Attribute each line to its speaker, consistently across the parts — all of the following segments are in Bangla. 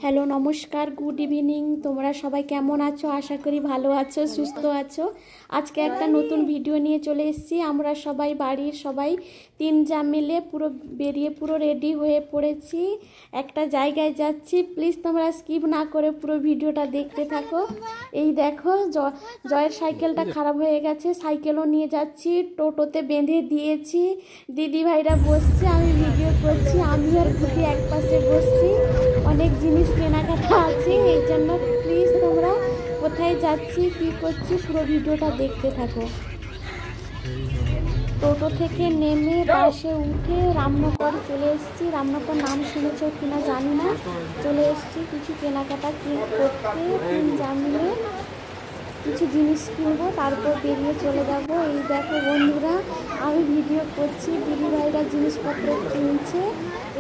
Speaker 1: হ্যালো নমস্কার, গুড ইভিনিং। তোমরা সবাই কেমন আছো? আশা করি ভালো আছো, সুস্থ আছো। আজকে একটা নতুন ভিডিও নিয়ে চলে এসেছি। আমরা সবাই বাড়ির সবাই তিনজা মিলে পুরো রেডি হয়ে পড়েছি, একটা জায়গায় যাচ্ছি। প্লিজ তোমরা স্কিপ না করে পুরো ভিডিওটা দেখতে থাকো। এই দেখো, জয়ের সাইকেলটা খারাপ হয়ে গেছে, সাইকেলও নিয়ে যাচ্ছি, টোটোতে বেঁধে দিয়েছি। দিদি ভাইরা বসছে, আমি ভিডিও করছি, আমি আর খুঁটি এক পাশে বসছি। অনেক জিনিস কেনাকাটা আছে, এই জন্য প্লিজ তোমরা কোথায় যাচ্ছি কি করছি পুরো ভিডিওটা দেখতে থাকো। টোটো থেকে নেমে বাসে উঠে রামনগর চলে এসেছি। রামনগর নাম শুনেছো কিনা জানি না, চলে এসেছি কিছু কেনাকাটা করতে। জানলে কিছু জিনিস কিনবো, তারপর বেরিয়ে চলে যাব। এই দেখো বন্ধুরা, আমি ভিডিও করছি, দিদিভাইরা জিনিসপত্র কিনছে।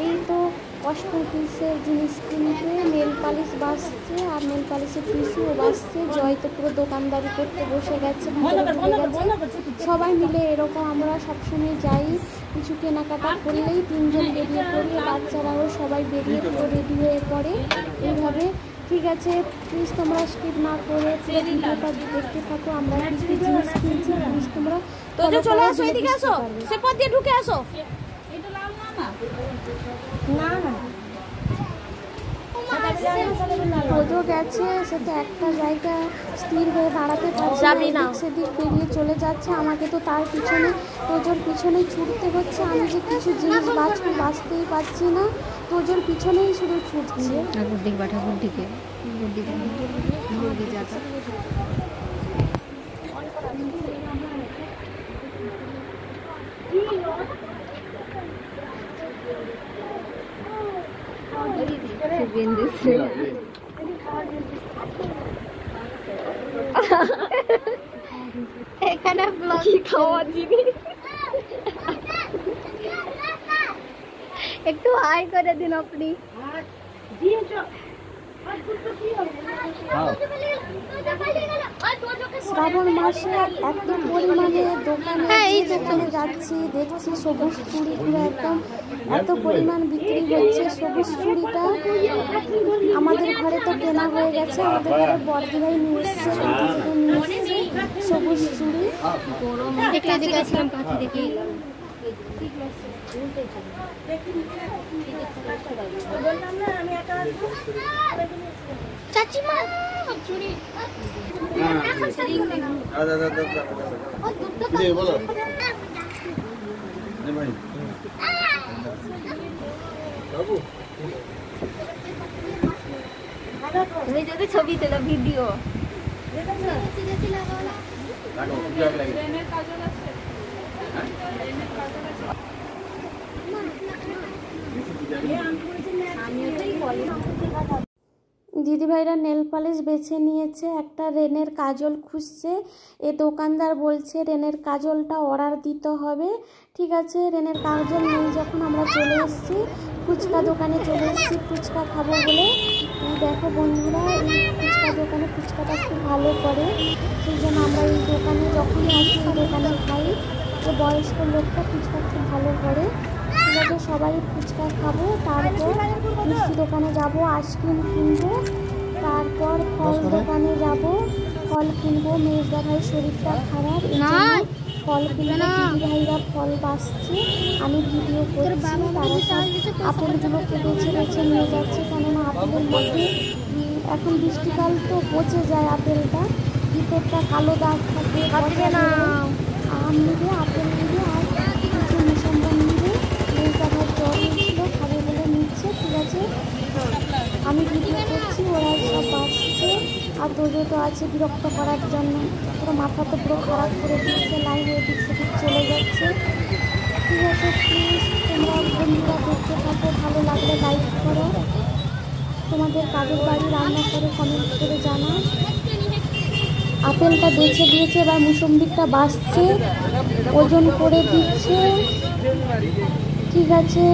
Speaker 1: এই তো কসমেটিক্সের জিনিস কিনতে নেল পালিশ বাসছে, আর নেল পালিশের টিস্যুও বাসছে। জয় তো পুরো দোকানদারি করতে বসে গেছে, সবাই মিলে এরকম আমরা সবসময় যাই। কিছু কেনাকাটা করলেই তিনজন বেরিয়ে পড়ি, বাচ্চারাও সবাই বেরিয়ে পুরো রেডি হয়ে পড়ে এইভাবে। ঠিক আছে, প্লিজ তোমরা স্কিপ না করে ভিডিওটা দেখতে থাকো। আমরা কিছু জিনিস কিনছি, প্লিজ তোমরা চলে আসো, এদিকে আসো, সে পথ দিয়ে ঢুকে আসো। রোজও গেছে, সেটা একটা জায়গা স্থির হয়ে দাঁড়াতে পারছে না, সেদিক বেরিয়ে চলে যাচ্ছে। আমাকে তো তার পিছনে তোজোর পিছনে ছুটতে হচ্ছে। আমি যে কিছু জিনিস বাঁচতেই পারছি না, তোজোর পিছনেই শুধু ছুটছে।
Speaker 2: এখানে কি খাওয়া জিনিস একটু হাই করে দিন আপনি।
Speaker 1: শ্রাবণ মাসে এত পরিমাণে দোকানে যাচ্ছি, দেখছি সবুজ চুড়ি পুরো একদম এত পরিমাণ বিক্রি হচ্ছে। সবুজ চুড়িটা আমাদের ঘরে তো কেনা হয়ে গেছে, আমাদের ঘরে বর্দি ভাই নিয়ে এসছে, সবুজ চুড়ি।
Speaker 2: চাচিমা তুমি যদি ছবি তোলো ভিডিও
Speaker 1: দিদিভাইরা নেল পালিশ বেছে নিয়েছে, একটা রেনের কাজল খুঁজছে। এ দোকানদার বলছে রেনের কাজলটা অর্ডার দিতে হবে। ঠিক আছে, রেনের কাজল নেই যখন আমরা চলে এসেছি ফুচকা দোকানে চলে এসেছি ফুচকা খাবো বলে। দেখো বন্ধুরা, এই ফুচকা দোকানে ফুচকাটা খুব ভালো করে, সেই জন্য আমরা এই দোকানে যখনই আসি এই দোকানে খাই। তো বয়স্ক লোকটা ফুচকা খুব ভালো করে। ঠিক আছে, সবাই ফুচকা খাবো, তারপর মিষ্টি দোকানে যাব, আইসক্রিম কিনবো, তারপর ফল দোকানে যাব, ফল কিনবো। মেজদা ভাই শরীরটা খারাপ, ফল কিনবো। দিদি ভাইরা ফল বাসছে, আমি ভিডিও করছি। তারা সব আপেলগুলোকে বেছে বেছে নিয়ে যাচ্ছে, কেননা আপেলের মধ্যে এখন বৃষ্টিকাল তো পচে যায় আপেলটা, ভিতরটা কালো দাগ থাকে। আম নিবে, আপেল নিবে, আর কিছু মুসম্বর নিবে। মেজদা ভাই জ্বর হয়েছিল, খাবে বলে নিচ্ছে। ঠিক আছে, আমি ভিডিও করছি, ওরা সব বাসছে। আর তোজো তো আছে বিরক্ত করার জন্য, পুরো মাথা তো পুরো খারাপ করে দিচ্ছে, লাইনে এদিক সেদিক চলে যাচ্ছে। ঠিক আছে, প্লিজ তোমরা বন্ধুরা দেখতে থাকো, ভালো লাগলে লাইক করো, তোমাদের কাজের বাড়ি রান্না করে কমেন্ট করে জানাও। আপেলটা বেছে দিয়েছে, এবার মুসম্বিটা বাসছে, ওজন করে দিচ্ছে। ঠিক আছে,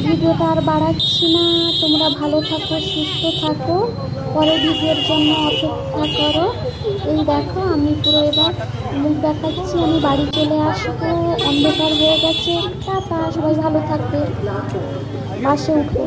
Speaker 1: ভিডিওটা আর বাড়াচ্ছি না, তোমরা ভালো থাকো, সুস্থ থাকো, পরের ভিডিওর জন্য অপেক্ষা করো। এই দেখো, আমি পুরো এবার মুখ দেখাচ্ছি, আমি বাড়ি চলে আসবো, অন্ধকার হয়ে গেছে। টাটা, সবাই ভালো থাকবে, বাসে উঠবো।